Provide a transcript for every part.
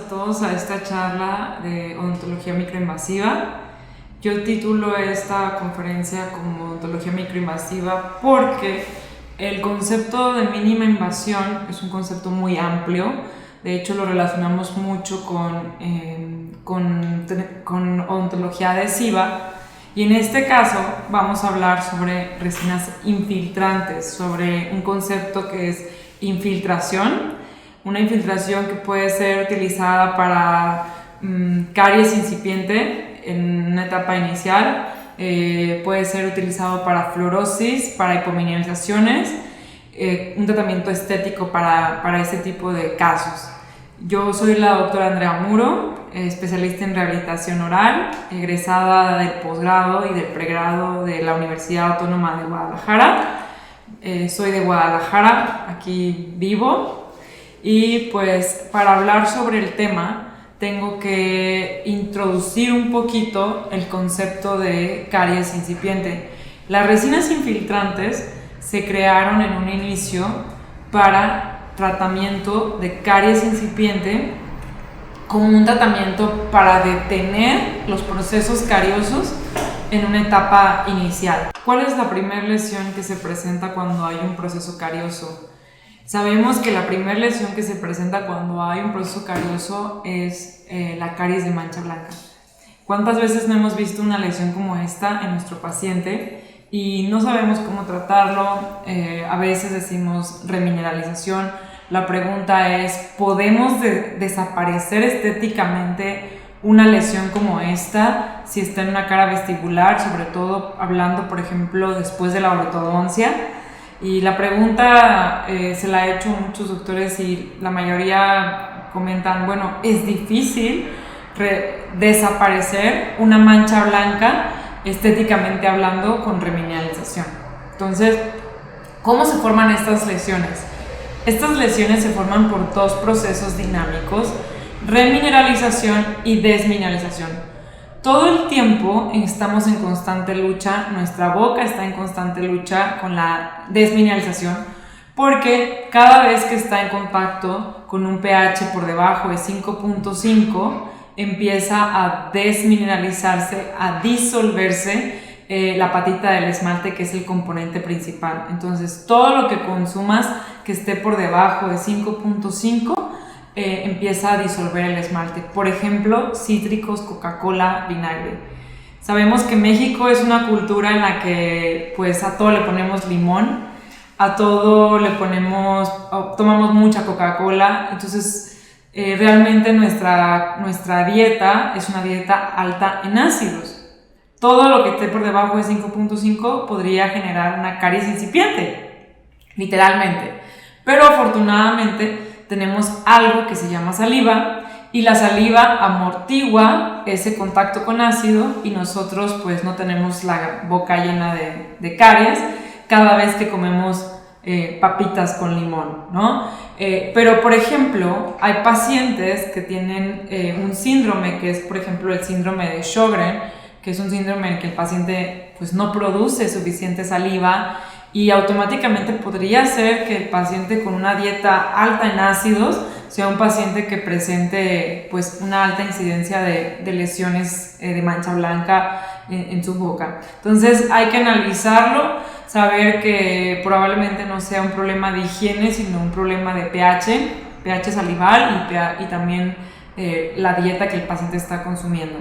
todos a esta charla de odontología microinvasiva. Yo titulo esta conferencia como odontología microinvasiva porque el concepto de mínima invasión es un concepto muy amplio. De hecho, lo relacionamos mucho con odontología adhesiva. Y en este caso vamos a hablar sobre resinas infiltrantes, sobre un concepto que es infiltración. Una infiltración que puede ser utilizada para caries incipiente en una etapa inicial, puede ser utilizado para fluorosis, para hipomineralizaciones, un tratamiento estético para ese tipo de casos. Yo soy la doctora Andrea Muro, especialista en rehabilitación oral, egresada del posgrado y del pregrado de la Universidad Autónoma de Guadalajara. Soy de Guadalajara, aquí vivo. Y pues para hablar sobre el tema tengo que introducir un poquito el concepto de caries incipiente. Las resinas infiltrantes se crearon en un inicio para tratamiento de caries incipiente, como un tratamiento para detener los procesos cariosos en una etapa inicial. ¿Cuál es la primera lesión que se presenta cuando hay un proceso carioso? Sabemos que la primera lesión que se presenta cuando hay un proceso carioso es la caries de mancha blanca. ¿Cuántas veces no hemos visto una lesión como esta en nuestro paciente y no sabemos cómo tratarlo? A veces decimos remineralización. La pregunta es, ¿podemos desaparecer estéticamente una lesión como esta si está en una cara vestibular, sobre todo hablando, por ejemplo, después de la ortodoncia? Y la pregunta se la he hecho a muchos doctores y la mayoría comentan, bueno, es difícil desaparecer una mancha blanca estéticamente hablando con remineralización. Entonces, ¿cómo se forman estas lesiones? Estas lesiones se forman por dos procesos dinámicos: remineralización y desmineralización. Todo el tiempo estamos en constante lucha, nuestra boca está en constante lucha con la desmineralización, porque cada vez que está en contacto con un pH por debajo de 5.5, empieza a desmineralizarse, a disolverse la patita del esmalte, que es el componente principal. Entonces, todo lo que consumas que esté por debajo de 5.5 empieza a disolver el esmalte. Por ejemplo, cítricos, Coca-Cola, vinagre. Sabemos que México es una cultura en la que pues a todo le ponemos limón, a todo le tomamos mucha Coca-Cola. Entonces realmente nuestra dieta es una dieta alta en ácidos. Todo lo que esté por debajo de 5.5 podría generar una caries incipiente, literalmente. Pero afortunadamente tenemos algo que se llama saliva, y la saliva amortigua ese contacto con ácido y nosotros pues no tenemos la boca llena de caries cada vez que comemos papitas con limón, ¿no? Pero por ejemplo, hay pacientes que tienen un síndrome que es, por ejemplo, el síndrome de Sjögren, que es un síndrome en el que el paciente pues no produce suficiente saliva, y automáticamente podría ser que el paciente con una dieta alta en ácidos sea un paciente que presente pues una alta incidencia de lesiones de mancha blanca en su boca. Entonces hay que analizarlo, saber que probablemente no sea un problema de higiene, sino un problema de pH salival y también la dieta que el paciente está consumiendo.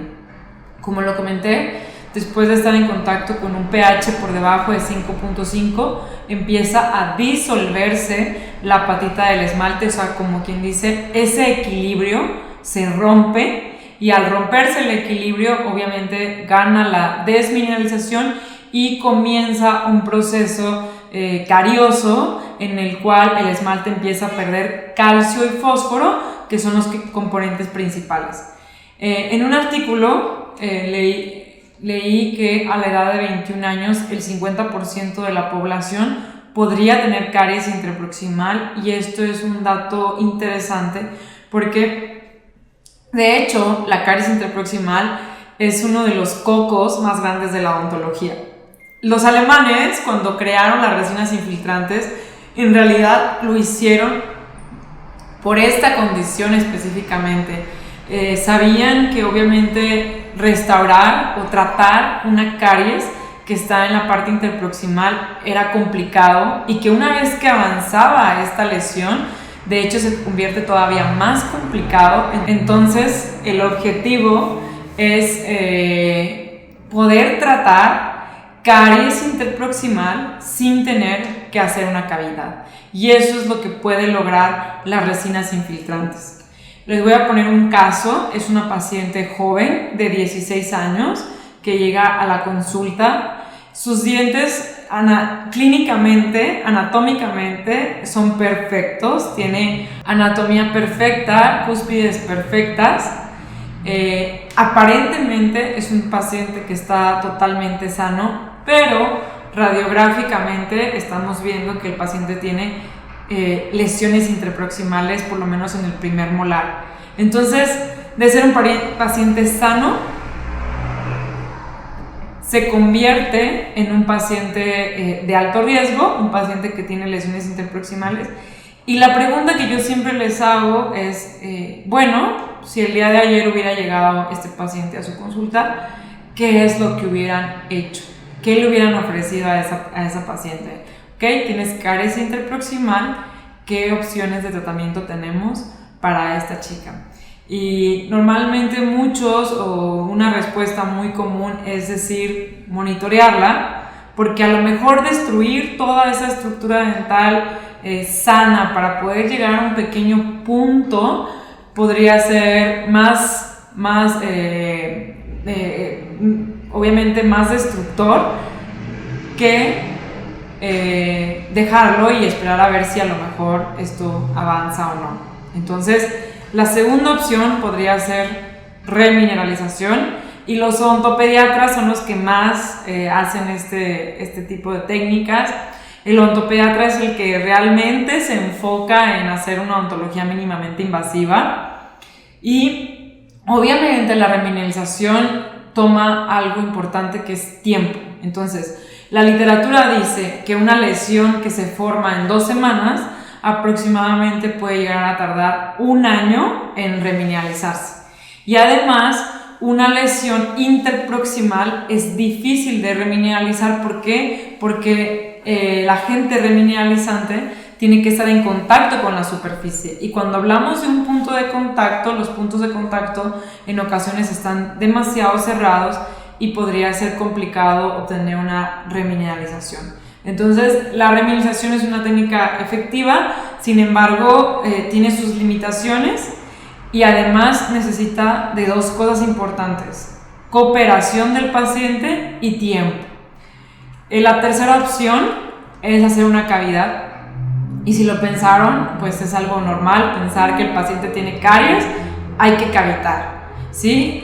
Como lo comenté, después de estar en contacto con un pH por debajo de 5.5, empieza a disolverse la patita del esmalte, o sea, como quien dice, ese equilibrio se rompe, y al romperse el equilibrio, obviamente gana la desmineralización y comienza un proceso carioso en el cual el esmalte empieza a perder calcio y fósforo, que son los componentes principales. En un artículo leí que a la edad de 21 años el 50% de la población podría tener caries intraproximal, y esto es un dato interesante porque de hecho la caries intraproximal es uno de los cocos más grandes de la odontología. Los alemanes, cuando crearon las resinas infiltrantes, en realidad lo hicieron por esta condición específicamente. Sabían que obviamente restaurar o tratar una caries que está en la parte interproximal era complicado y que una vez que avanzaba esta lesión, de hecho se convierte todavía más complicado. Entonces el objetivo es poder tratar caries interproximal sin tener que hacer una cavidad, y eso es lo que puede lograr las resinas infiltrantes. Les voy a poner un caso. Es una paciente joven de 16 años que llega a la consulta. Sus dientes clínicamente, anatómicamente, son perfectos. Tiene anatomía perfecta, cúspides perfectas. Aparentemente es un paciente que está totalmente sano, pero radiográficamente estamos viendo que el paciente tiene lesiones interproximales, por lo menos en el primer molar. Entonces, de ser un paciente sano, se convierte en un paciente de alto riesgo, un paciente que tiene lesiones interproximales. Y la pregunta que yo siempre les hago es, bueno, si el día de ayer hubiera llegado este paciente a su consulta, ¿qué es lo que hubieran hecho? ¿Qué le hubieran ofrecido a esa paciente? ¿Okay? Tienes caries interproximal, ¿qué opciones de tratamiento tenemos para esta chica? Y normalmente muchos, o una respuesta muy común es decir, monitorearla, porque a lo mejor destruir toda esa estructura dental sana para poder llegar a un pequeño punto podría ser obviamente más destructor que dejarlo y esperar a ver si a lo mejor esto avanza o no. Entonces, la segunda opción podría ser remineralización, y los odontopediatras son los que más hacen este tipo de técnicas. El odontopediatra es el que realmente se enfoca en hacer una odontología mínimamente invasiva, y obviamente la remineralización toma algo importante, que es tiempo. Entonces, la literatura dice que una lesión que se forma en 2 semanas aproximadamente puede llegar a tardar 1 año en remineralizarse. Y además, una lesión interproximal es difícil de remineralizar. ¿Por qué? Porque el agente remineralizante tiene que estar en contacto con la superficie. Y cuando hablamos de un punto de contacto, los puntos de contacto en ocasiones están demasiado cerrados y podría ser complicado obtener una remineralización. Entonces, la remineralización es una técnica efectiva, sin embargo, tiene sus limitaciones y además necesita de 2 cosas importantes: cooperación del paciente y tiempo. La tercera opción es hacer una cavidad, y si lo pensaron, pues es algo normal pensar que el paciente tiene caries, hay que cavitar. ¿Sí?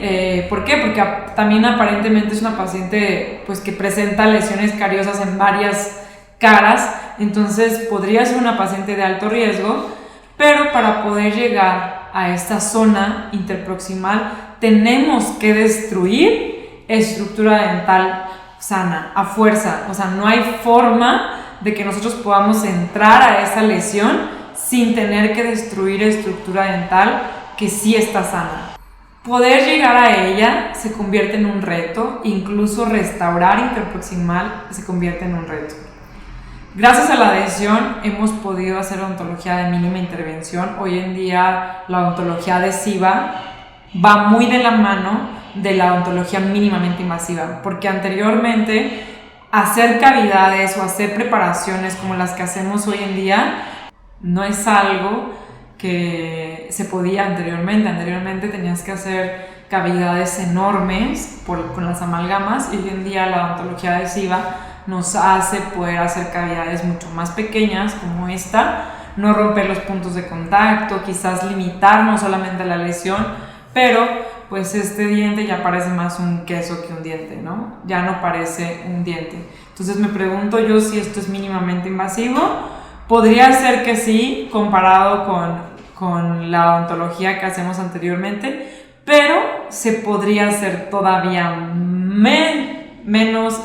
¿Por qué? Porque también aparentemente es una paciente pues, que presenta lesiones cariosas en varias caras, entonces podría ser una paciente de alto riesgo, pero para poder llegar a esta zona interproximal tenemos que destruir estructura dental sana, a fuerza. O sea, no hay forma de que nosotros podamos entrar a esa lesión sin tener que destruir estructura dental que sí está sana. Poder llegar a ella se convierte en un reto, incluso restaurar interproximal se convierte en un reto. Gracias a la adhesión hemos podido hacer odontología de mínima intervención. Hoy en día la odontología adhesiva va muy de la mano de la odontología mínimamente invasiva, porque anteriormente hacer cavidades o hacer preparaciones como las que hacemos hoy en día no es algo que se podía anteriormente. Anteriormente tenías que hacer cavidades enormes con las amalgamas, y hoy en día la odontología adhesiva nos hace poder hacer cavidades mucho más pequeñas como esta, no romper los puntos de contacto, quizás limitarnos solamente a la lesión, pero pues este diente ya parece más un queso que un diente, ¿no? Ya no parece un diente. Entonces me pregunto yo si esto es mínimamente invasivo. Podría ser que sí, comparado con la odontología que hacemos anteriormente, pero se podría hacer todavía menos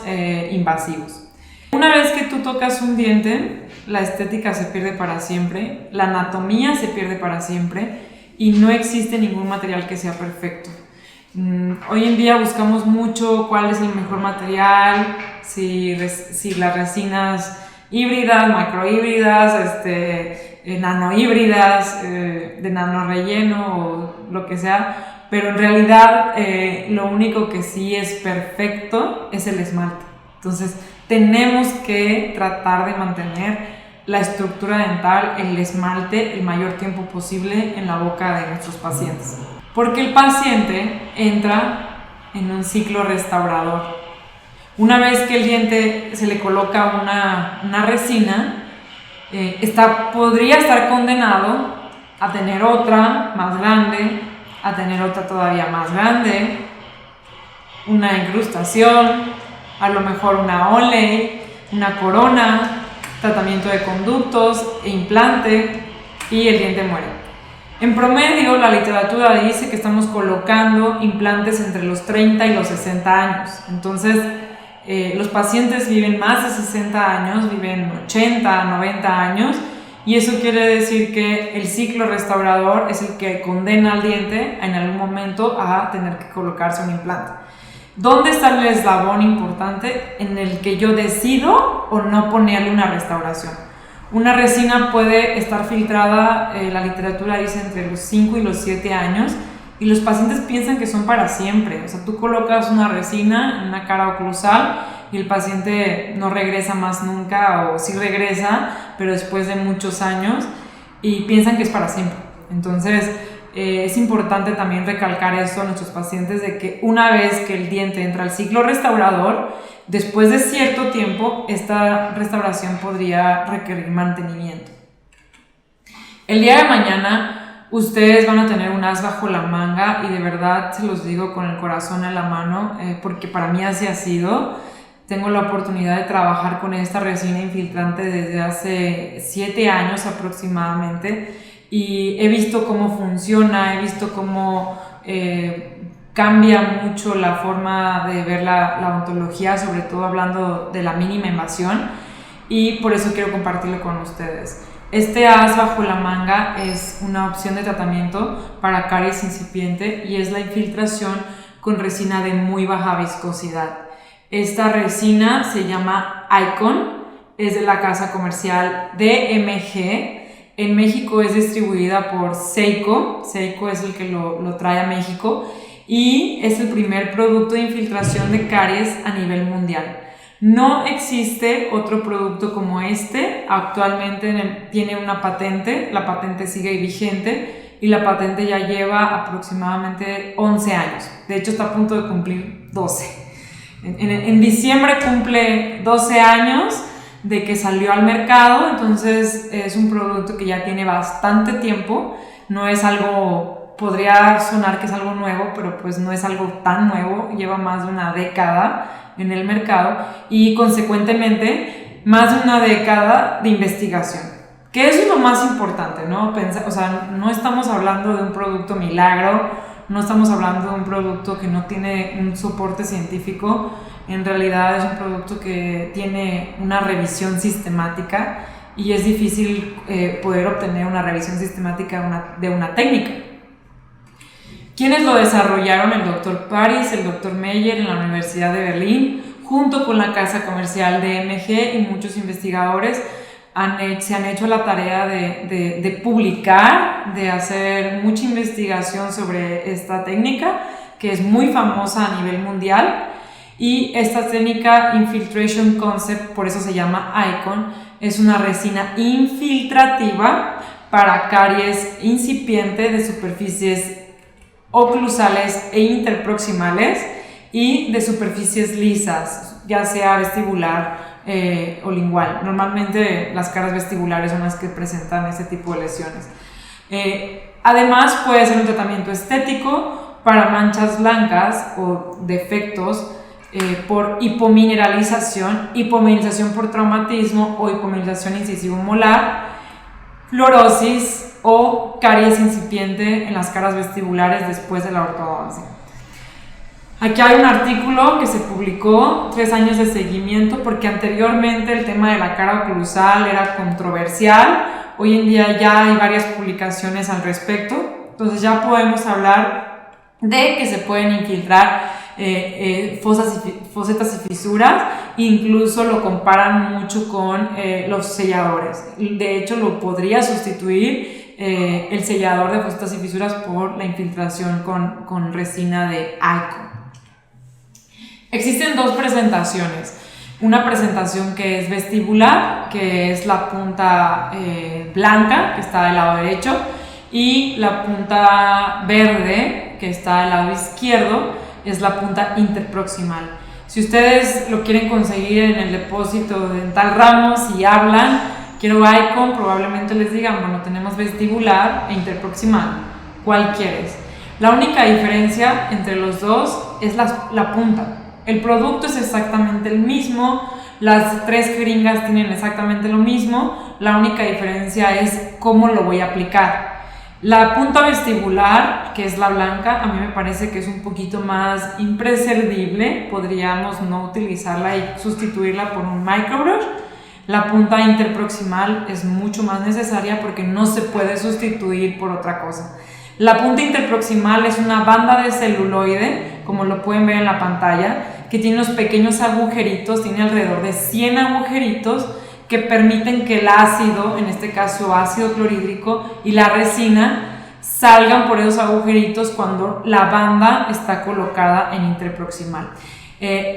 invasivos. Una vez que tú tocas un diente, la estética se pierde para siempre, la anatomía se pierde para siempre y no existe ningún material que sea perfecto. Hoy en día buscamos mucho cuál es el mejor material, si las resinas híbridas, macrohíbridas, nanohíbridas, de nano relleno o lo que sea, pero en realidad lo único que sí es perfecto es el esmalte. Entonces tenemos que tratar de mantener la estructura dental, el esmalte, el mayor tiempo posible en la boca de nuestros pacientes. Porque el paciente entra en un ciclo restaurador. Una vez que el diente se le coloca una resina, podría estar condenado a tener otra más grande, a tener otra todavía más grande, una incrustación, a lo mejor una onlay, una corona, tratamiento de conductos e implante, y el diente muere. En promedio, la literatura dice que estamos colocando implantes entre los 30 y los 60 años. Entonces, los pacientes viven más de 60 años, viven 80, 90 años, y eso quiere decir que el ciclo restaurador es el que condena al diente en algún momento a tener que colocarse un implante. ¿Dónde está el eslabón importante en el que yo decido o no ponerle una restauración? Una resina puede estar filtrada, la literatura dice, entre los 5 y los 7 años, y los pacientes piensan que son para siempre. O sea, tú colocas una resina en una cara oclusal y el paciente no regresa más nunca, o sí regresa, pero después de muchos años, y piensan que es para siempre. Entonces, es importante también recalcar esto a nuestros pacientes, de que una vez que el diente entra al ciclo restaurador, después de cierto tiempo, esta restauración podría requerir mantenimiento. El día de mañana, ustedes van a tener un as bajo la manga, y de verdad se los digo con el corazón en la mano, porque para mí así ha sido. Tengo la oportunidad de trabajar con esta resina infiltrante desde hace 7 años aproximadamente, y he visto cómo funciona, he visto cómo cambia mucho la forma de ver la odontología, sobre todo hablando de la mínima invasión, y por eso quiero compartirlo con ustedes. Este as bajo la manga es una opción de tratamiento para caries incipiente, y es la infiltración con resina de muy baja viscosidad. Esta resina se llama Icon, es de la casa comercial DMG. En México es distribuida por Seiko. Seiko es el que lo trae a México, y es el primer producto de infiltración de caries a nivel mundial. No existe otro producto como este. Actualmente tiene una patente, la patente sigue vigente, y la patente ya lleva aproximadamente 11 años. De hecho, está a punto de cumplir 12. En diciembre cumple 12 años de que salió al mercado. Entonces es un producto que ya tiene bastante tiempo. No es algo, podría sonar que es algo nuevo, pero pues no es algo tan nuevo. Lleva más de una década en el mercado, y consecuentemente más de una década de investigación, que eso es lo más importante, ¿no? O sea, no estamos hablando de un producto milagro, no estamos hablando de un producto que no tiene un soporte científico. En realidad es un producto que tiene una revisión sistemática, y es difícil poder obtener una revisión sistemática de una técnica. ¿Quiénes lo desarrollaron? El Dr. Paris, el Dr. Meyer en la Universidad de Berlín, junto con la casa comercial DMG, y muchos investigadores se han hecho la tarea de publicar, de hacer mucha investigación sobre esta técnica, que es muy famosa a nivel mundial. Y esta técnica Infiltration Concept, por eso se llama Icon, es una resina infiltrativa para caries incipiente de superficies oclusales e interproximales, y de superficies lisas, ya sea vestibular o lingual. Normalmente las caras vestibulares son las que presentan ese tipo de lesiones. Además, puede ser un tratamiento estético para manchas blancas o defectos por hipomineralización por traumatismo o hipomineralización incisivo molar, fluorosis o caries incipiente en las caras vestibulares después de la ortodoncia. Aquí hay un artículo que se publicó, 3 años de seguimiento, porque anteriormente el tema de la cara oclusal era controversial. Hoy en día ya hay varias publicaciones al respecto. Entonces ya podemos hablar de que se pueden infiltrar fosetas y fisuras. Incluso lo comparan mucho con los selladores. De hecho, lo podría sustituir el sellador de fosetas y fisuras por la infiltración con resina de Icon. Existen 2 presentaciones. Una presentación que es vestibular, que es la punta blanca, que está del lado derecho, y la punta verde, que está del lado izquierdo, es la punta interproximal. Si ustedes lo quieren conseguir en el depósito Dental Ramos y hablan, quiero Icon, probablemente les digan, bueno, tenemos vestibular e interproximal, ¿cuál quieres? La única diferencia entre los dos es la punta. El producto es exactamente el mismo, las 3 jeringas tienen exactamente lo mismo, la única diferencia es cómo lo voy a aplicar. La punta vestibular, que es la blanca, a mí me parece que es un poquito más imprescindible, podríamos no utilizarla y sustituirla por un microbrush. La punta interproximal es mucho más necesaria porque no se puede sustituir por otra cosa. La punta interproximal es una banda de celuloide, como lo pueden ver en la pantalla, que tiene unos pequeños agujeritos, tiene alrededor de 100 agujeritos que permiten que el ácido, en este caso ácido clorhídrico, y la resina salgan por esos agujeritos cuando la banda está colocada en interproximal.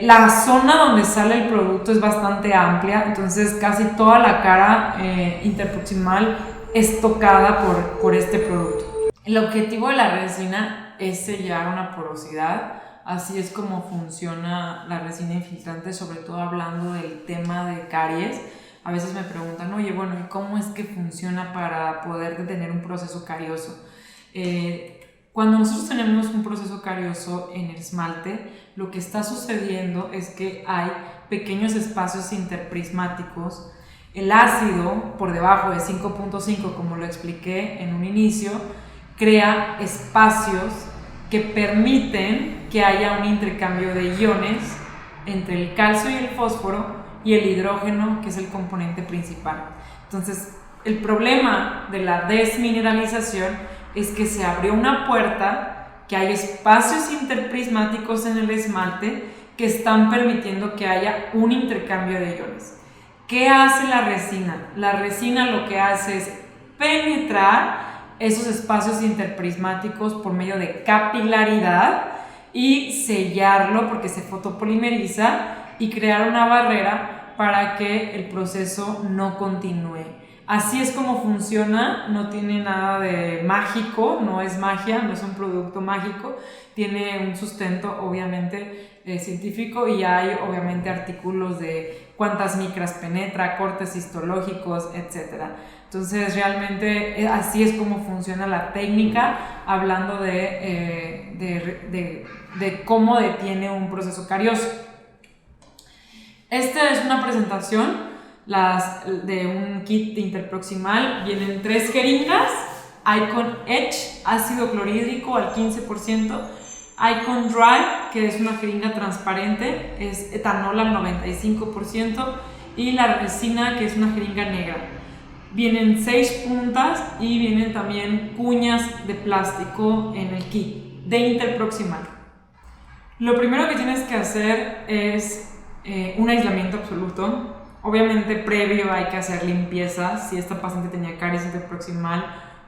La zona donde sale el producto es bastante amplia, entonces casi toda la cara interproximal es tocada por este producto. El objetivo de la resina es sellar una porosidad. Así es como funciona la resina infiltrante, sobre todo hablando del tema de caries. A veces me preguntan, oye, bueno, ¿y cómo es que funciona para poder detener un proceso carioso? Cuando nosotros tenemos un proceso carioso en el esmalte, lo que está sucediendo es que hay pequeños espacios interprismáticos. El ácido, por debajo de 5.5, como lo expliqué en un inicio, crea espacios que permiten que haya un intercambio de iones entre el calcio y el fósforo y el hidrógeno, que es el componente principal. Entonces, el problema de la desmineralización es que se abrió una puerta, que hay espacios interprismáticos en el esmalte que están permitiendo que haya un intercambio de iones. ¿Qué hace la resina? La resina lo que hace es penetrar esos espacios interprismáticos por medio de capilaridad y sellarlo porque se fotopolimeriza y crear una barrera para que el proceso no continúe. Así es como funciona, no tiene nada de mágico, no es magia, no es un producto mágico, tiene un sustento obviamente científico y hay obviamente artículos de cuántas micras penetra, cortes histológicos, etc. Entonces realmente así es como funciona la técnica, hablando de cómo detiene un proceso carioso. Esta es una presentación de un kit interproximal. Vienen 3 jeringas, Icon Edge, ácido clorhídrico al 15%, Icon Dry, que es una jeringa transparente, es etanol al 95%, y la resina, que es una jeringa negra. Vienen 6 puntas y vienen también cuñas de plástico en el kit de interproximal. Lo primero que tienes que hacer es un aislamiento absoluto. Obviamente previo hay que hacer limpieza. Si esta paciente tenía caries interproximal,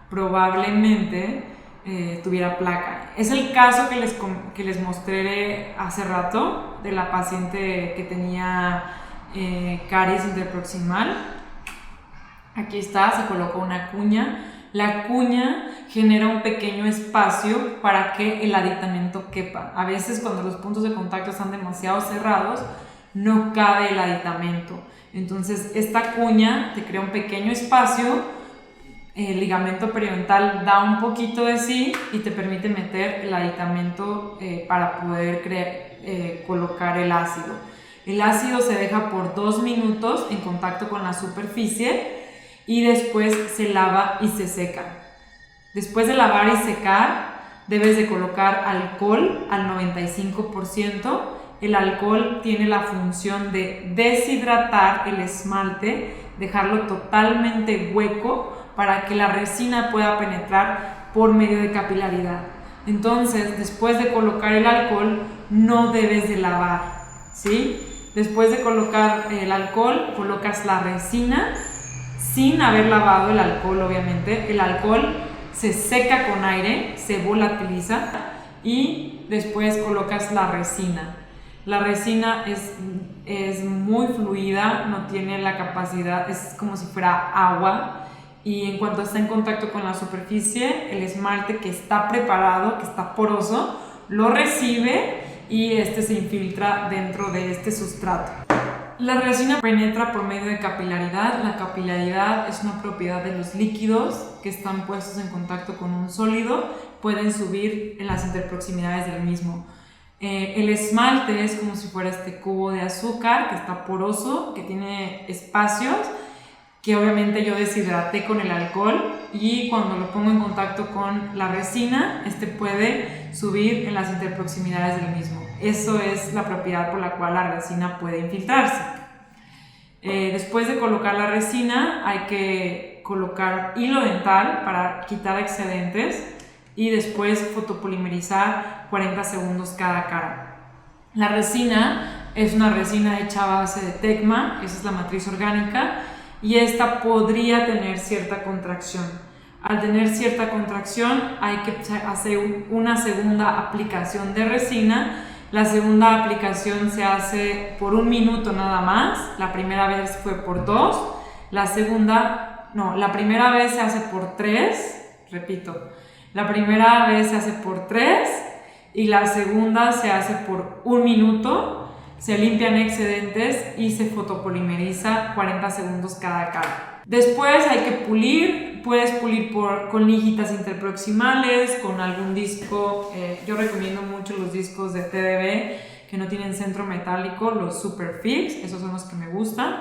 probablemente tuviera placa. Es el caso que les mostré hace rato de la paciente que tenía caries interproximal. Aquí está, se colocó una cuña. La cuña genera un pequeño espacio para que el aditamento quepa. A veces cuando los puntos de contacto están demasiado cerrados, no cabe el aditamento. Entonces esta cuña te crea un pequeño espacio, el ligamento periodontal da un poquito de sí y te permite meter el aditamento para poder colocar el ácido. El ácido se deja por 2 minutos en contacto con la superficie y después se lava y se seca. Después de lavar y secar, debes de colocar alcohol al 95%. El alcohol tiene la función de deshidratar el esmalte, dejarlo totalmente hueco para que la resina pueda penetrar por medio de capilaridad. Entonces, después de colocar el alcohol, no debes de lavar, ¿sí? Después de colocar el alcohol, colocas la resina sin haber lavado el alcohol, obviamente. El alcohol se seca con aire, se volatiliza y después colocas la resina. La resina es muy fluida, no tiene la capacidad, es como si fuera agua, y en cuanto está en contacto con la superficie, el esmalte que está preparado, que está poroso, lo recibe y este se infiltra dentro de este sustrato. La resina penetra por medio de capilaridad. La capilaridad es una propiedad de los líquidos que están puestos en contacto con un sólido, pueden subir en las interproximidades del mismo. El esmalte es como si fuera este cubo de azúcar que está poroso, que tiene espacios, que obviamente yo deshidraté con el alcohol, y cuando lo pongo en contacto con la resina, este puede subir en las interproximidades del mismo. Eso es la propiedad por la cual la resina puede infiltrarse. Después de colocar la resina, hay que colocar hilo dental para quitar excedentes y después fotopolimerizar 40 segundos cada cara. La resina es una resina hecha a base de tecma, esa es la matriz orgánica, y esta podría tener cierta contracción. Al tener cierta contracción hay que hacer una segunda aplicación de resina. La segunda aplicación se hace por 1 minuto nada más. La primera vez fue por 2. La primera vez se hace por 3. Repito, la primera vez se hace por 3 y la segunda se hace por 1 minuto. Se limpian excedentes y se fotopolimeriza 40 segundos cada cara. Después hay que pulir. Puedes pulir con lijitas interproximales, con algún disco. Yo recomiendo mucho los discos de TDB que no tienen centro metálico, los Superfix, esos son los que me gustan.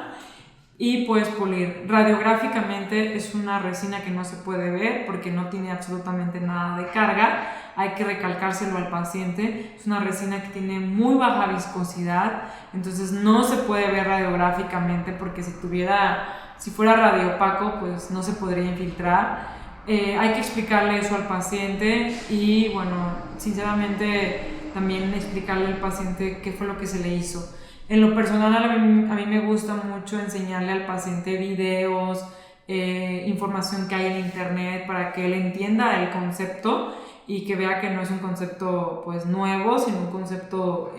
Y puedes pulir. Radiográficamente es una resina que no se puede ver porque no tiene absolutamente nada de carga. Hay que recalcárselo al paciente. Es una resina que tiene muy baja viscosidad, entonces no se puede ver radiográficamente porque si fuera radiopaco, pues no se podría infiltrar. Hay que explicarle eso al paciente y, bueno, sinceramente también explicarle al paciente qué fue lo que se le hizo. En lo personal, a mí me gusta mucho enseñarle al paciente videos, información que hay en internet para que él entienda el concepto y que vea que no es un concepto pues nuevo, sino un concepto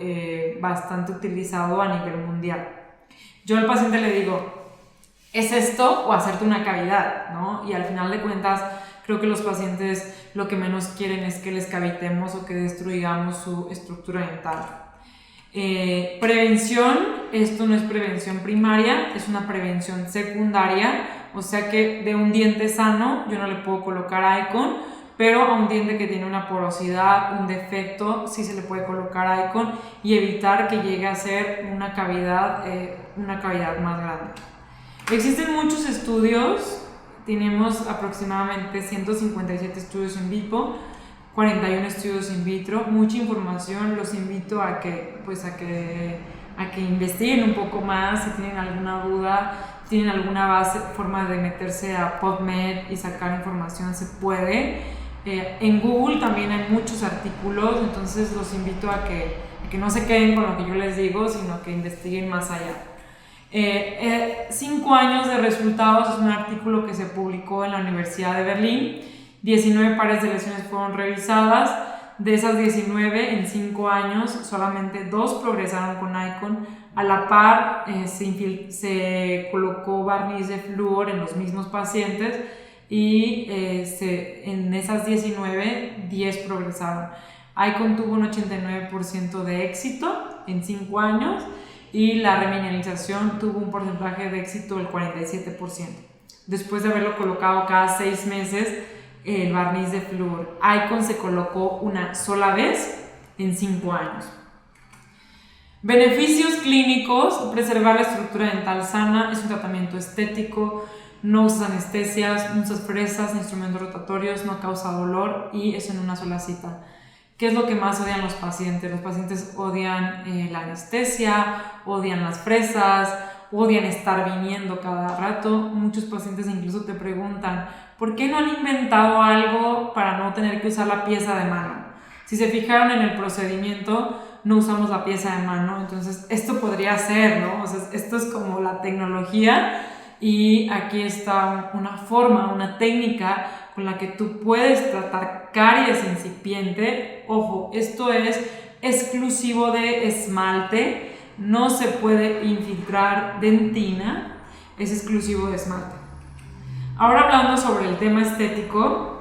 bastante utilizado a nivel mundial. Yo al paciente le digo, ¿es esto o hacerte una cavidad? ¿No? Y al final de cuentas, creo que los pacientes lo que menos quieren es que les cavitemos o que destruyamos su estructura dental. Prevención, esto no es prevención primaria, es una prevención secundaria, o sea que de un diente sano yo no le puedo colocar Icon, pero a un diente que tiene una porosidad, un defecto, sí se le puede colocar Icon y evitar que llegue a ser una cavidad más grande. Existen muchos estudios, tenemos aproximadamente 157 estudios in vivo, 41 estudios in vitro, mucha información. Los invito a que investiguen un poco más. Si tienen alguna duda, tienen alguna forma de meterse a PubMed y sacar información, se puede. En Google también hay muchos artículos, entonces los invito a que no se queden con lo que yo les digo, sino que investiguen más allá. 5 años de resultados es un artículo que se publicó en la Universidad de Berlín. 19 pares de lesiones fueron revisadas. De esas 19, en 5 años, solamente 2 progresaron con Icon. A la par, se colocó barniz de flúor en los mismos pacientes y en esas 19, 10 progresaron. Icon tuvo un 89% de éxito en 5 años y la remineralización tuvo un porcentaje de éxito del 47%. Después de haberlo colocado cada 6 meses, el barniz de flúor Icon se colocó una sola vez en 5 años. Beneficios clínicos: preservar la estructura dental sana, es un tratamiento estético, no usas anestesias, no usas fresas, instrumentos rotatorios, no causa dolor y es en una sola cita. ¿Qué es lo que más odian los pacientes? Los pacientes odian la anestesia, odian las fresas, odian estar viniendo cada rato. Muchos pacientes incluso te preguntan, ¿por qué no han inventado algo para no tener que usar la pieza de mano? Si se fijaron en el procedimiento, no usamos la pieza de mano, entonces esto podría ser, ¿no? O sea, esto es como la tecnología y aquí está una forma, una técnica con la que tú puedes tratar caries incipiente. Ojo, esto es exclusivo de esmalte, no se puede infiltrar dentina, es exclusivo de esmalte. Ahora hablando sobre el tema estético,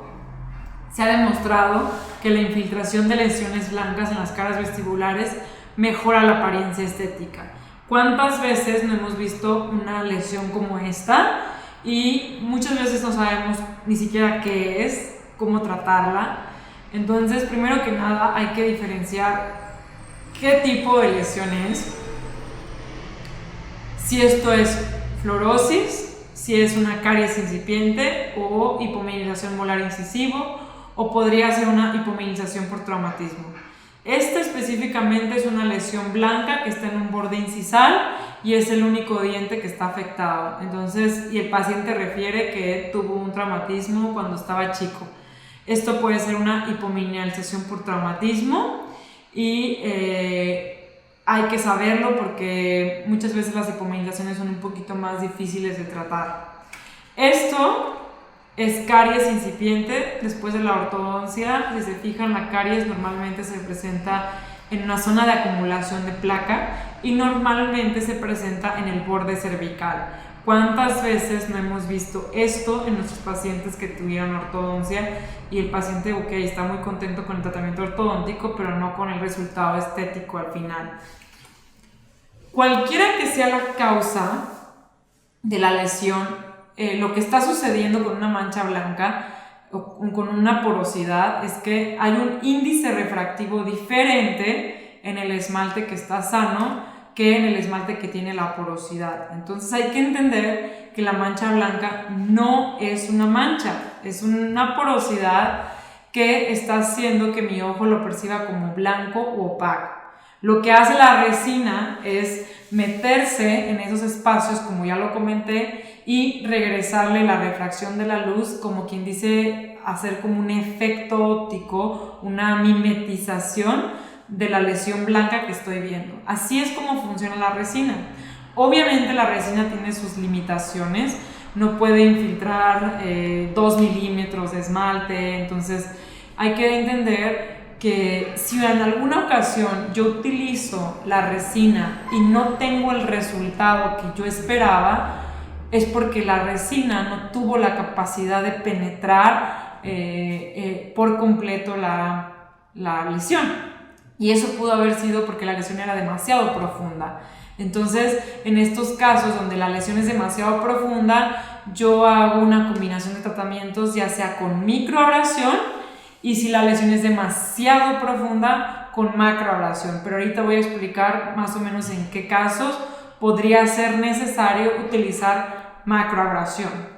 se ha demostrado que la infiltración de lesiones blancas en las caras vestibulares mejora la apariencia estética. ¿Cuántas veces no hemos visto una lesión como esta? Y muchas veces no sabemos ni siquiera qué es, cómo tratarla. Entonces, primero que nada, hay que diferenciar qué tipo de lesión es. Si esto es fluorosis, si es una caries incipiente o hipomelización molar incisivo, o podría ser una hipomelización por traumatismo. Esta específicamente es una lesión blanca que está en un borde incisal y es el único diente que está afectado. Entonces, y el paciente refiere que tuvo un traumatismo cuando estaba chico. Esto puede ser una hipomelización por traumatismo y hay que saberlo porque muchas veces las hipomelizaciones son un poquito más difíciles de tratar. Esto es caries incipiente después de la ortodoncia. Si se fijan, la caries normalmente se presenta en una zona de acumulación de placa y normalmente se presenta en el borde cervical. ¿Cuántas veces no hemos visto esto en nuestros pacientes que tuvieron ortodoncia y el paciente, ok, está muy contento con el tratamiento ortodóntico, pero no con el resultado estético al final? Cualquiera que sea la causa de la lesión, lo que está sucediendo con una mancha blanca o con una porosidad es que hay un índice refractivo diferente en el esmalte que está sano que en el esmalte que tiene la porosidad. Entonces hay que entender que la mancha blanca no es una mancha, es una porosidad que está haciendo que mi ojo lo perciba como blanco o opaco. Lo que hace la resina es meterse en esos espacios, como ya lo comenté, y regresarle la refracción de la luz, como quien dice, hacer como un efecto óptico, una mimetización de la lesión blanca que estoy viendo. Así es como funciona la resina. Obviamente la resina tiene sus limitaciones, no puede infiltrar 2 milímetros de esmalte, entonces hay que entender que si en alguna ocasión yo utilizo la resina y no tengo el resultado que yo esperaba, es porque la resina no tuvo la capacidad de penetrar por completo la lesión. Y eso pudo haber sido porque la lesión era demasiado profunda. Entonces, en estos casos donde la lesión es demasiado profunda, yo hago una combinación de tratamientos, ya sea con microabrasión, y si la lesión es demasiado profunda, con macroabrasión. Pero ahorita voy a explicar más o menos en qué casos podría ser necesario utilizar macroabrasión.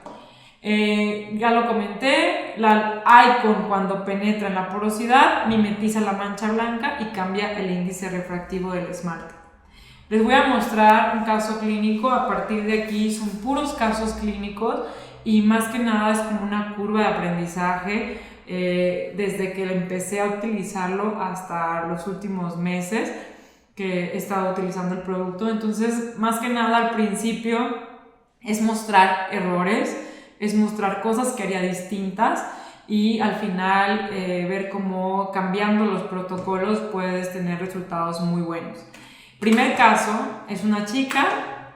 Ya lo comenté, la Icon cuando penetra en la porosidad mimetiza la mancha blanca y cambia el índice refractivo del esmalte. Les voy a mostrar un caso clínico. A partir de aquí son puros casos clínicos y más que nada es como una curva de aprendizaje desde que empecé a utilizarlo hasta los últimos meses que he estado utilizando el producto. Entonces, más que nada al principio es mostrar errores, es mostrar cosas que haría distintas y al final ver cómo cambiando los protocolos puedes tener resultados muy buenos. Primer caso es una chica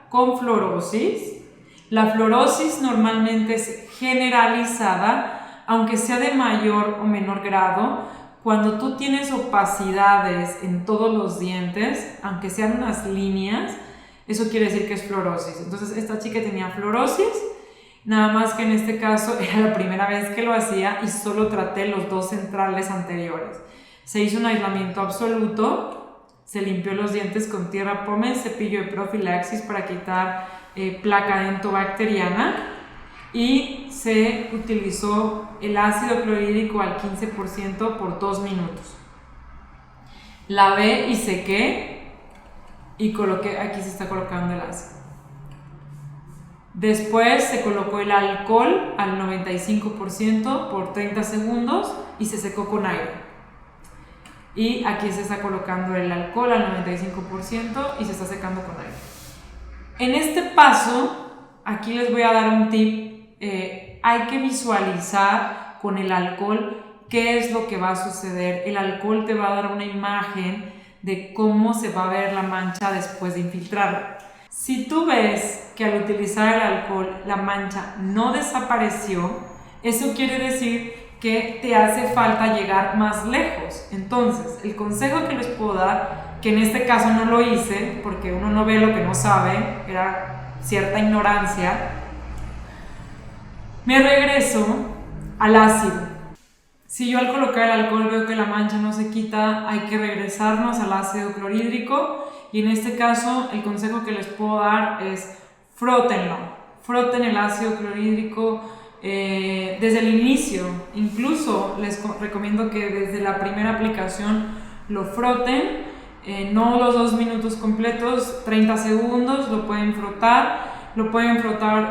con fluorosis. La fluorosis normalmente es generalizada, aunque sea de mayor o menor grado. Cuando tú tienes opacidades en todos los dientes, aunque sean unas líneas, eso quiere decir que es fluorosis. Entonces esta chica tenía fluorosis, nada más que en este caso era la primera vez que lo hacía y solo traté los 2 centrales anteriores. Se hizo un aislamiento absoluto Se limpió los dientes con tierra pómez, cepillo de profilaxis para quitar placa dentobacteriana y se utilizó el ácido clorhídrico al 15% por 2 minutos. Lavé y sequé y coloqué, aquí se está colocando el ácido. Después se colocó el alcohol al 95% por 30 segundos y se secó con aire. Y aquí se está colocando el alcohol al 95% y se está secando con aire. En este paso, aquí les voy a dar un tip. Hay que visualizar con el alcohol qué es lo que va a suceder. El alcohol te va a dar una imagen de cómo se va a ver la mancha después de infiltrarla. Si tú ves que al utilizar el alcohol la mancha no desapareció, eso quiere decir que te hace falta llegar más lejos. Entonces, el consejo que les puedo dar, que en este caso no lo hice, porque uno no ve lo que no sabe, era cierta ignorancia, me regreso al ácido. Si yo al colocar el alcohol veo que la mancha no se quita, hay que regresarnos al ácido clorhídrico y en este caso el consejo que les puedo dar es frótenlo. Froten el ácido clorhídrico desde el inicio. Incluso les recomiendo que desde la primera aplicación lo froten, no los 2 minutos completos, 30 segundos, lo pueden frotar.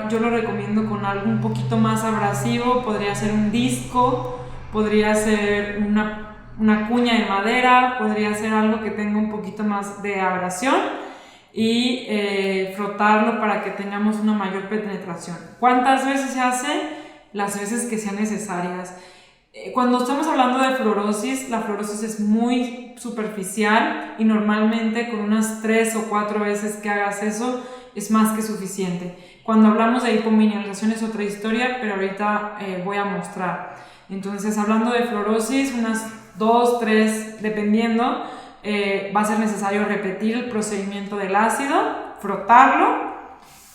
Yo lo recomiendo con algo un poquito más abrasivo, podría ser un disco, podría ser una cuña de madera, podría ser algo que tenga un poquito más de abrasión y frotarlo para que tengamos una mayor penetración. ¿Cuántas veces se hace? Las veces que sean necesarias. Cuando estamos hablando de fluorosis, la fluorosis es muy superficial y normalmente con unas 3 o 4 veces que hagas eso es más que suficiente. Cuando hablamos de hipomineralización es otra historia, pero ahorita voy a mostrar. Entonces, hablando de fluorosis, unas 2, 3, dependiendo, va a ser necesario repetir el procedimiento del ácido, frotarlo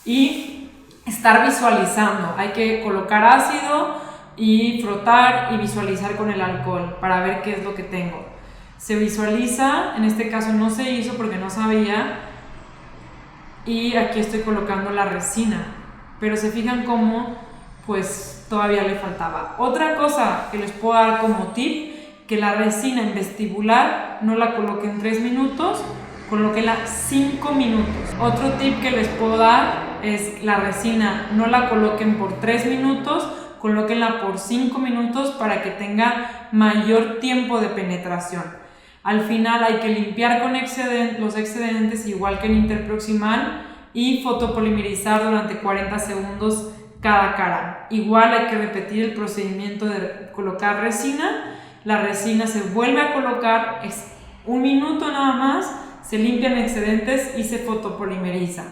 y estar visualizando. Hay que colocar ácido y frotar y visualizar con el alcohol para ver qué es lo que tengo. Se visualiza, en este caso no se hizo porque no sabía, y aquí estoy colocando la resina, pero se fijan cómo pues todavía le faltaba. Otra cosa que les puedo dar como tip, que la resina en vestibular no la coloquen 3 minutos, colóquenla 5 minutos. Otro tip que les puedo dar es la resina no la coloquen por 3 minutos, colóquenla por 5 minutos para que tenga mayor tiempo de penetración. Al final hay que limpiar con los excedentes igual que en interproximal y fotopolimerizar durante 40 segundos cada cara. Igual hay que repetir el procedimiento de colocar resina. La resina se vuelve a colocar, es 1 minuto nada más, se limpian excedentes y se fotopolimeriza.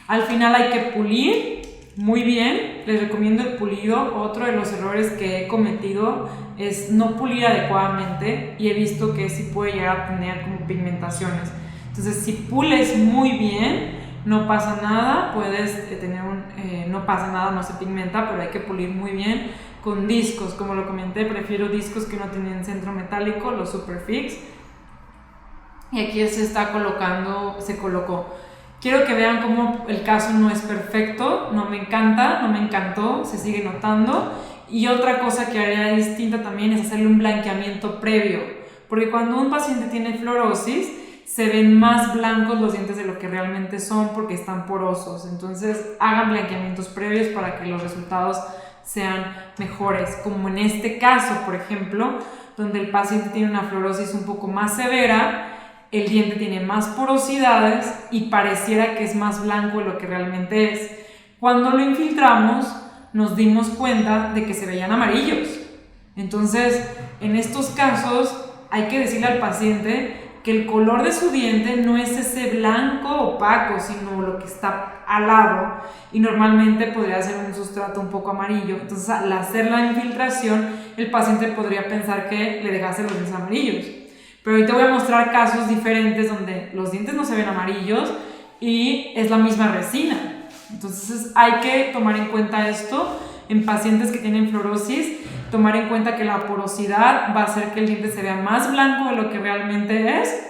Al final hay que pulir muy bien. Les recomiendo el pulido. Otro de los errores que he cometido es no pulir adecuadamente y he visto que sí puede llegar a tener como pigmentaciones. Entonces, si pules muy bien, no pasa nada, puedes tener no pasa nada, no se pigmenta, pero hay que pulir muy bien con discos. Como lo comenté, prefiero discos que no tienen centro metálico, los Superfix. Y aquí se colocó. Quiero que vean cómo el caso no es perfecto, no me encantó, se sigue notando. Y otra cosa que haría distinta también es hacerle un blanqueamiento previo, porque cuando un paciente tiene fluorosis, se ven más blancos los dientes de lo que realmente son porque están porosos. Entonces, hagan blanqueamientos previos para que los resultados sean mejores. Como en este caso, por ejemplo, donde el paciente tiene una fluorosis un poco más severa, el diente tiene más porosidades y pareciera que es más blanco de lo que realmente es. Cuando lo infiltramos, nos dimos cuenta de que se veían amarillos. Entonces, en estos casos, hay que decirle al paciente que el color de su diente no es ese blanco opaco, sino lo que está al lado, y normalmente podría ser un sustrato un poco amarillo. Entonces, al hacer la infiltración, el paciente podría pensar que le dejase los dientes amarillos. Pero ahorita voy a mostrar casos diferentes donde los dientes no se ven amarillos y es la misma resina. Entonces hay que tomar en cuenta esto en pacientes que tienen fluorosis, tomar en cuenta que la porosidad va a hacer que el diente se vea más blanco de lo que realmente es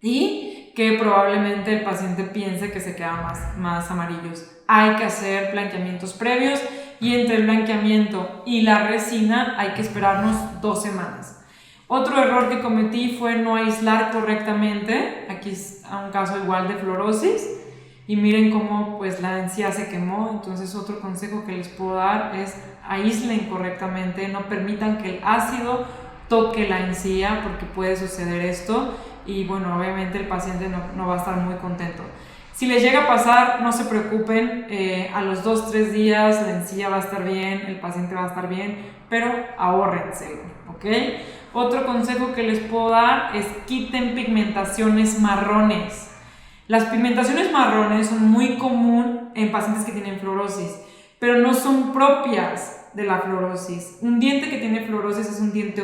y que probablemente el paciente piense que se quedan más amarillos. Hay que hacer blanqueamientos previos y entre el blanqueamiento y la resina hay que esperarnos 2 semanas. Otro error que cometí fue no aislar correctamente. Aquí es un caso igual de fluorosis y miren cómo pues la encía se quemó. Entonces otro consejo que les puedo dar es aíslen correctamente, no permitan que el ácido toque la encía porque puede suceder esto y bueno, obviamente el paciente no va a estar muy contento. Si les llega a pasar, no se preocupen, a los 2-3 días la encía va a estar bien, el paciente va a estar bien, pero ahórrenselo, ¿ok? Otro consejo que les puedo dar es quiten pigmentaciones marrones. Las pigmentaciones marrones son muy común en pacientes que tienen fluorosis, pero no son propias de la fluorosis. Un diente que tiene fluorosis es un diente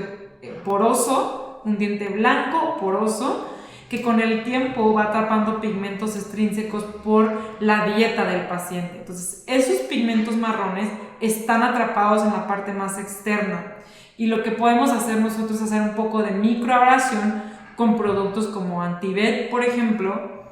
poroso, un diente blanco poroso, que con el tiempo va atrapando pigmentos extrínsecos por la dieta del paciente. Entonces, esos pigmentos marrones están atrapados en la parte más externa. Y lo que podemos hacer nosotros es hacer un poco de microabrasión con productos como Anti-Vet, por ejemplo,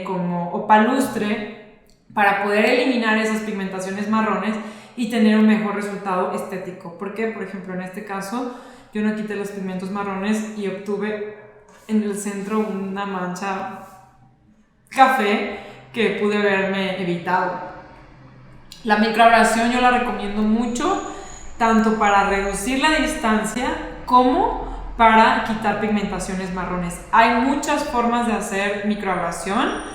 como Opalustre, para poder eliminar esas pigmentaciones marrones y tener un mejor resultado estético. Porque, por ejemplo, en este caso, yo no quité los pigmentos marrones y obtuve en el centro una mancha café que pude haberme evitado. La microabrasión yo la recomiendo mucho, tanto para reducir la distancia como para quitar pigmentaciones marrones. Hay muchas formas de hacer microabrasión.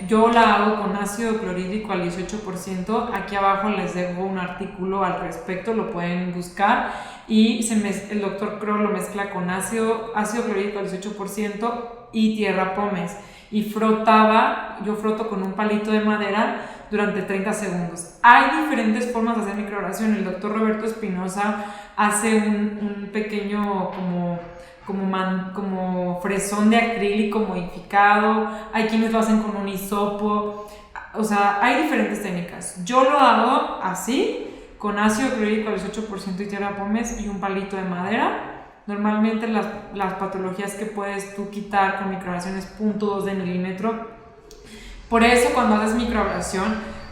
Yo la hago con ácido clorhídrico al 18%. Aquí abajo les dejo un artículo al respecto, lo pueden buscar. Y el doctor Kroll lo mezcla con ácido clorhídrico al 18% y tierra pómez. Y yo froto con un palito de madera durante 30 segundos. Hay diferentes formas de hacer microabrasión. El doctor Roberto Espinosa hace un pequeño como fresón de acrílico modificado. Hay quienes lo hacen con un hisopo. O sea, hay diferentes técnicas. Yo lo hago así, con ácido clorhídrico al 18% y tierra pómez y un palito de madera. Normalmente las patologías que puedes tú quitar con microabrasión es 0.2 de milímetro. Por eso cuando haces microabrasión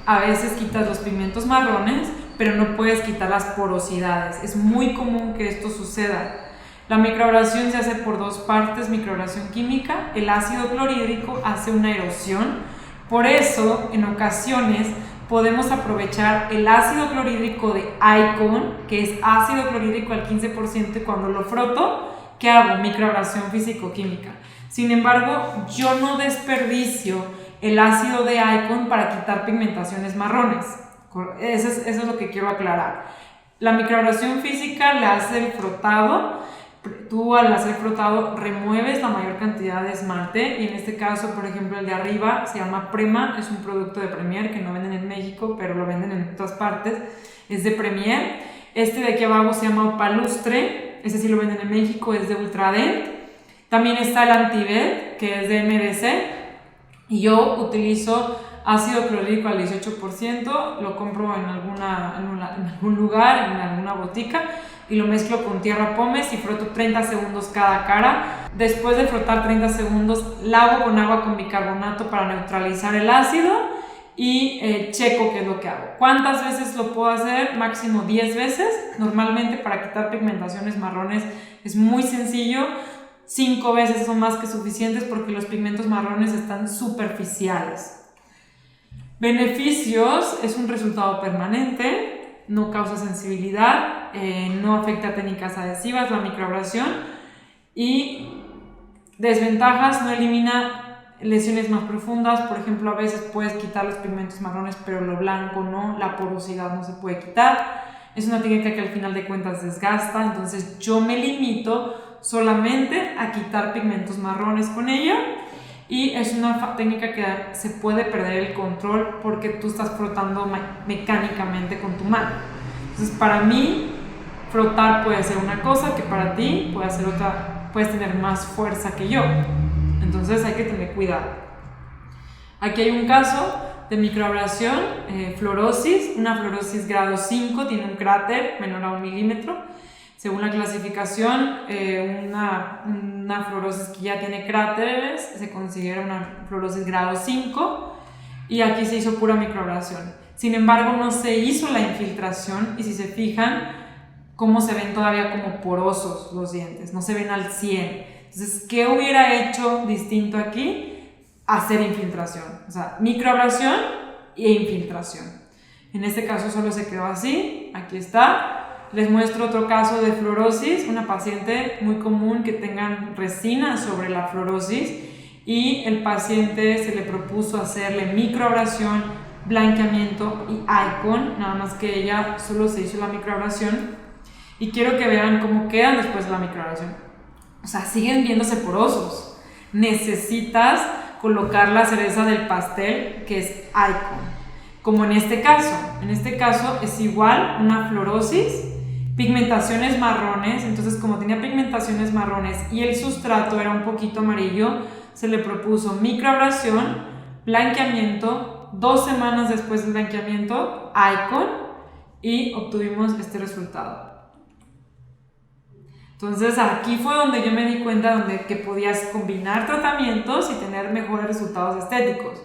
a veces quitas los pigmentos marrones, pero no puedes quitar las porosidades. Es muy común que esto suceda. La microabrasión se hace por 2 partes, microabrasión química. El ácido clorhídrico hace una erosión. Por eso, en ocasiones, podemos aprovechar el ácido clorhídrico de Icon, que es ácido clorhídrico al 15%, y cuando lo froto, ¿qué hago? Microabrasión físico-química. Sin embargo, yo no desperdicio el ácido de Icon para quitar pigmentaciones marrones. Eso es lo que quiero aclarar. La microabrasión física le hace el frotado. Tú al hacer frotado remueves la mayor cantidad de esmalte y en este caso, por ejemplo, el de arriba se llama Prema, es un producto de Premier que no venden en México, pero lo venden en otras partes, es de Premier. Este de aquí abajo se llama Opalustre, ese sí lo venden en México, es de Ultradent. También está el Anti-Vet, que es de MDC, y yo utilizo ácido clorhídrico al 18%, lo compro en algún lugar, en alguna botica, y lo mezclo con tierra pómez y froto 30 segundos cada cara. Después de frotar 30 segundos, lavo con agua con bicarbonato para neutralizar el ácido y checo qué es lo que hago. ¿Cuántas veces lo puedo hacer? Máximo 10 veces. Normalmente para quitar pigmentaciones marrones es muy sencillo. 5 veces son más que suficientes porque los pigmentos marrones están superficiales. Beneficios: es un resultado permanente, no causa sensibilidad, no afecta a técnicas adhesivas, la microabrasión. Y desventajas: no elimina lesiones más profundas. Por ejemplo, a veces puedes quitar los pigmentos marrones, pero lo blanco no, la porosidad no se puede quitar. Es una técnica que al final de cuentas desgasta, entonces yo me limito solamente a quitar pigmentos marrones con ella. Y es una técnica que se puede perder el control porque tú estás frotando mecánicamente con tu mano. Entonces, para mí, frotar puede ser una cosa que para ti puede ser otra, puedes tener más fuerza que yo. Entonces, hay que tener cuidado. Aquí hay un caso de microabrasión, fluorosis, una fluorosis grado 5, tiene un cráter menor a 1 milímetro. Según la clasificación, una fluorosis que ya tiene cráteres se considera una fluorosis grado 5 y aquí se hizo pura microabrasión. Sin embargo, no se hizo la infiltración y si se fijan, cómo se ven todavía como porosos los dientes, no se ven al 100. Entonces, ¿qué hubiera hecho distinto aquí? Hacer infiltración, o sea, microabrasión e infiltración. En este caso solo se quedó así, aquí está. Les muestro otro caso de fluorosis, una paciente muy común que tengan resina sobre la fluorosis y el paciente se le propuso hacerle microabrasión, blanqueamiento y icon, nada más que ella solo se hizo la microabrasión y quiero que vean cómo quedan después de la microabrasión. O sea, siguen viéndose porosos. Necesitas colocar la cereza del pastel que es icon, como en este caso. En este caso es igual una fluorosis, pigmentaciones marrones, entonces como tenía pigmentaciones marrones y el sustrato era un poquito amarillo, se le propuso microabrasión, blanqueamiento, 2 semanas después del blanqueamiento, icon y obtuvimos este resultado. Entonces aquí fue donde yo me di cuenta que podías combinar tratamientos y tener mejores resultados estéticos.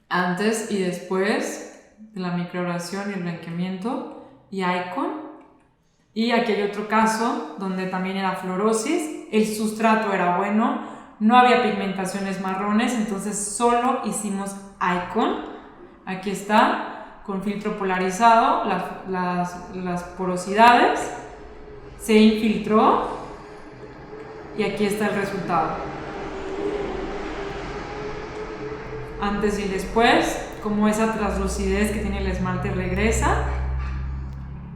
Antes y después de la microabrasión y el blanqueamiento y icon. Y aquí hay otro caso donde también era fluorosis, el sustrato era bueno, no había pigmentaciones marrones, entonces solo hicimos icon. Aquí está, con filtro polarizado, las porosidades, se infiltró y aquí está el resultado. Antes y después, como esa translucidez que tiene el esmalte regresa.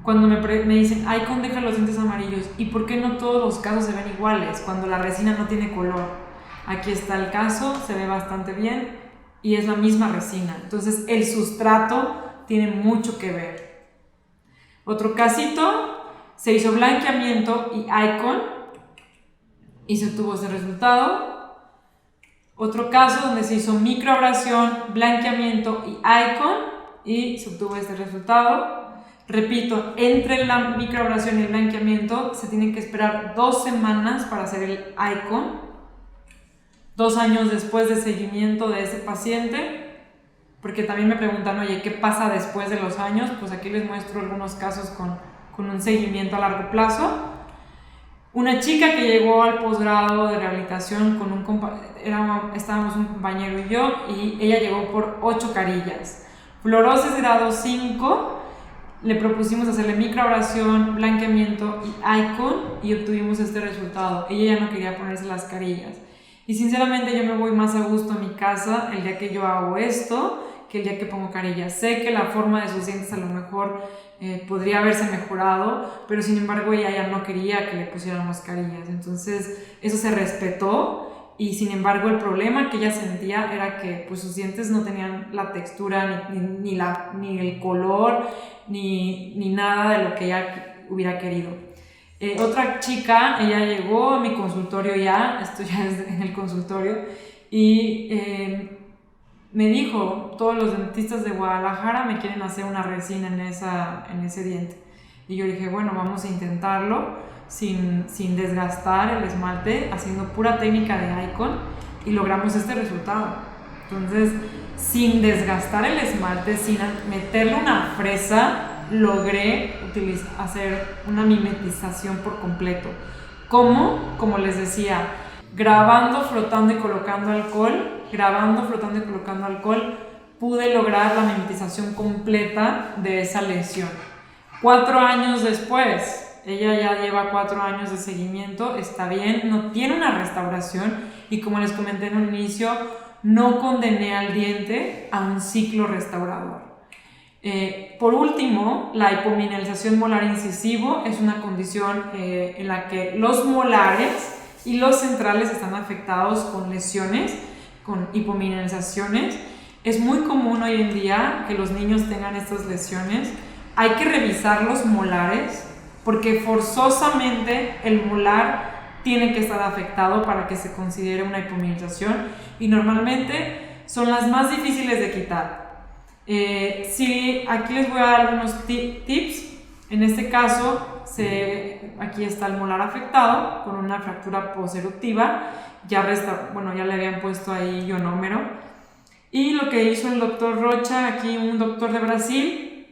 Cuando me dicen, icon deja los dientes amarillos, ¿y por qué no todos los casos se ven iguales cuando la resina no tiene color? Aquí está el caso, se ve bastante bien y es la misma resina. Entonces el sustrato tiene mucho que ver. Otro casito, se hizo blanqueamiento y icon y se obtuvo ese resultado. Otro caso donde se hizo microabrasión, blanqueamiento y icon y se obtuvo este resultado. Repito, entre la microabrasión y el blanqueamiento se tienen que esperar 2 semanas para hacer el icon. 2 años después de seguimiento de ese paciente, porque también me preguntan, oye, ¿qué pasa después de los años? Pues aquí les muestro algunos casos con un seguimiento a largo plazo. Una chica que llegó al posgrado de rehabilitación estábamos un compañero y yo, y ella llegó por 8 carillas. Fluorosis grado 5, le propusimos hacerle microabrasión, blanqueamiento y icon y obtuvimos este resultado. Ella ya no quería ponerse las carillas. Y sinceramente yo me voy más a gusto a mi casa el día que yo hago esto que el día que pongo carillas. Sé que la forma de sus dientes a lo mejor podría haberse mejorado, pero sin embargo ella ya no quería que le pusiéramos carillas. Entonces eso se respetó y sin embargo el problema que ella sentía era que pues, sus dientes no tenían la textura ni el color ni nada de lo que ella hubiera querido. Otra chica, ella llegó a mi consultorio esto ya es en el consultorio, y me dijo, todos los dentistas de Guadalajara me quieren hacer una resina en ese diente. Y yo dije, bueno, vamos a intentarlo sin desgastar el esmalte, haciendo pura técnica de icon, y logramos este resultado. Entonces, sin desgastar el esmalte, sin meterle una fresa, logré hacer una mimetización por completo. ¿Cómo? Como les decía, grabando, flotando y colocando alcohol, pude lograr la mimetización completa de esa lesión. 4 años después, ella ya lleva 4 años de seguimiento, está bien, no tiene una restauración y como les comenté en un inicio, no condené al diente a un ciclo restaurador. Por último, la hipomineralización molar incisivo es una condición en la que los molares y los centrales están afectados con lesiones, con hipomineralizaciones. Es muy común hoy en día que los niños tengan estas lesiones. Hay que revisar los molares porque forzosamente el molar tiene que estar afectado para que se considere una hipomineralización y normalmente son las más difíciles de quitar. Sí, aquí les voy a dar algunos tips En este caso, aquí está el molar afectado con una fractura poseruptiva. Ya le habían puesto ahí ionómero. Y lo que hizo el doctor Rocha, aquí un doctor de Brasil,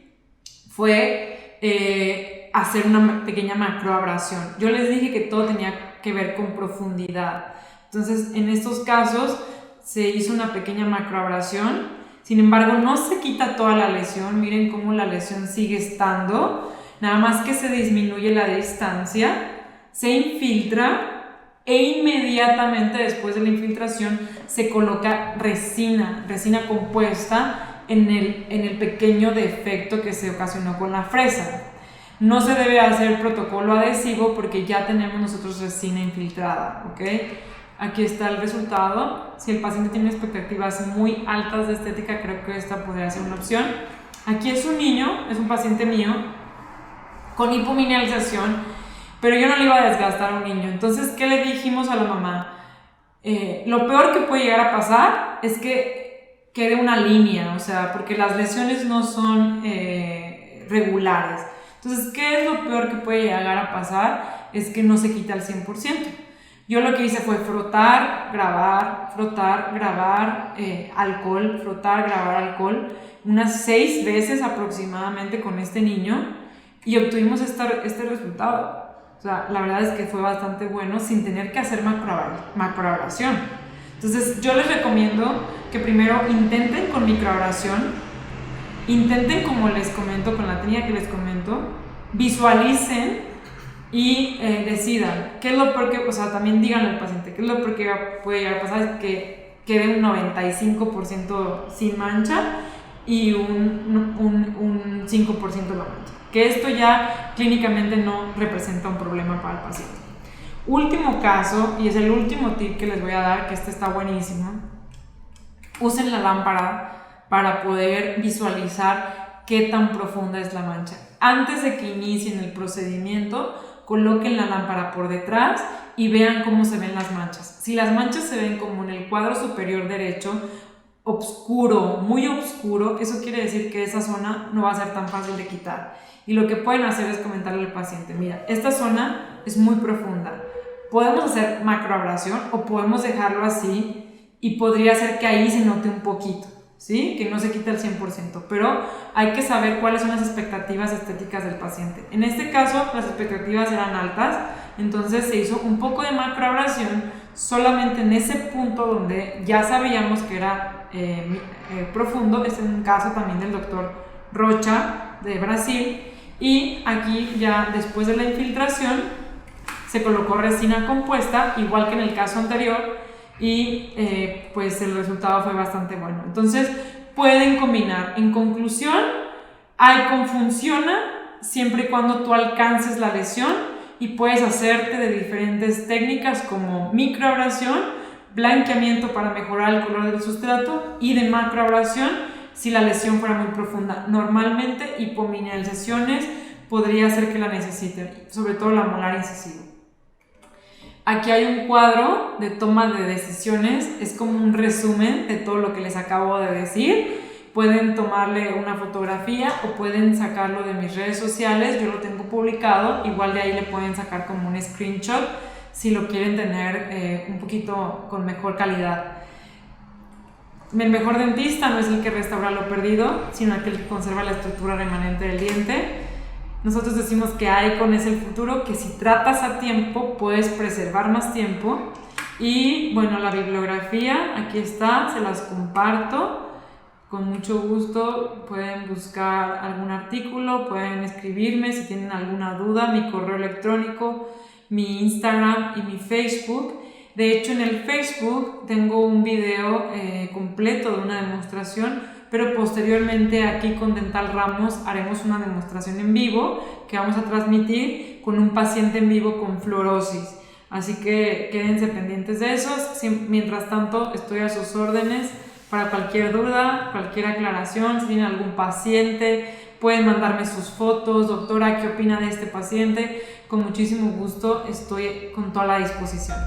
fue hacer una pequeña macroabrasión. Yo les dije que todo tenía que ver con profundidad. Entonces, en estos casos se hizo una pequeña macroabrasión. Sin embargo, no se quita toda la lesión. Miren cómo la lesión sigue estando. Nada más que se disminuye la distancia, se infiltra e inmediatamente después de la infiltración se coloca resina compuesta en el pequeño defecto que se ocasionó con la fresa. No se debe hacer protocolo adhesivo porque ya tenemos nosotros resina infiltrada, ¿ok? Aquí está el resultado. Si el paciente tiene expectativas muy altas de estética, creo que esta podría ser una opción. Aquí es un niño, es un paciente mío, con hipomineralización, pero yo no le iba a desgastar a un niño. Entonces, ¿qué le dijimos a la mamá? Lo peor que puede llegar a pasar es que quede una línea, o sea, porque las lesiones no son regulares. Entonces, ¿qué es lo peor que puede llegar a pasar? Es que no se quita al 100%. Yo lo que hice fue frotar, grabar, alcohol, frotar, grabar, alcohol, unas 6 veces aproximadamente con este niño, y obtuvimos este resultado. O sea, la verdad es que fue bastante bueno sin tener que hacer macroabrasión. Entonces, yo les recomiendo que primero intenten con microabrasión, intenten, como les comento, con la técnica que les comento, visualicen y decidan qué es lo peor que, o sea, también díganle al paciente qué es lo peor que puede llegar a pasar, es que quede un 95% sin mancha y un 5% la mancha. Que esto ya clínicamente no representa un problema para el paciente. Último caso, y es el último tip que les voy a dar, que este está buenísimo. Usen la lámpara para poder visualizar qué tan profunda es la mancha. Antes de que inicien el procedimiento, coloquen la lámpara por detrás y vean cómo se ven las manchas. Si las manchas se ven como en el cuadro superior derecho, oscuro, muy oscuro, eso quiere decir que esa zona no va a ser tan fácil de quitar. Y lo que pueden hacer es comentarle al paciente: mira, esta zona es muy profunda, podemos hacer macroabrasión o podemos dejarlo así y podría ser que ahí se note un poquito, ¿sí? Que no se quita el 100%, pero hay que saber cuáles son las expectativas estéticas del paciente. En este caso, las expectativas eran altas, entonces se hizo un poco de macroabrasión solamente en ese punto donde ya sabíamos que era profundo. Es un caso también del doctor Rocha de Brasil. Y aquí ya después de la infiltración se colocó resina compuesta, igual que en el caso anterior, y pues el resultado fue bastante bueno. Entonces pueden combinar. En conclusión, ICON funciona siempre y cuando tú alcances la lesión, y puedes hacerte de diferentes técnicas como microabrasión, blanqueamiento para mejorar el color del sustrato, y de macroabrasión si la lesión fuera muy profunda. Normalmente hipomineralizaciones podría ser que la necesiten, sobre todo la molar incisiva. Aquí hay un cuadro de toma de decisiones, es como un resumen de todo lo que les acabo de decir. Pueden tomarle una fotografía o pueden sacarlo de mis redes sociales, yo lo tengo publicado, igual de ahí le pueden sacar como un screenshot si lo quieren tener un poquito con mejor calidad. El mejor dentista no es el que restaura lo perdido, sino el que conserva la estructura remanente del diente. Nosotros decimos que ICON es el futuro, que si tratas a tiempo puedes preservar más tiempo. Y bueno, la bibliografía aquí está, se las comparto. Con mucho gusto pueden buscar algún artículo, pueden escribirme si tienen alguna duda, mi correo electrónico, mi Instagram y mi Facebook. De hecho, en el Facebook tengo un video completo de una demostración, pero posteriormente aquí con Dental Ramos haremos una demostración en vivo que vamos a transmitir con un paciente en vivo con fluorosis. Así que quédense pendientes de eso. Mientras tanto, estoy a sus órdenes para cualquier duda, cualquier aclaración. Si tienen algún paciente, pueden mandarme sus fotos. Doctora, ¿qué opina de este paciente? Con muchísimo gusto estoy con toda la disposición.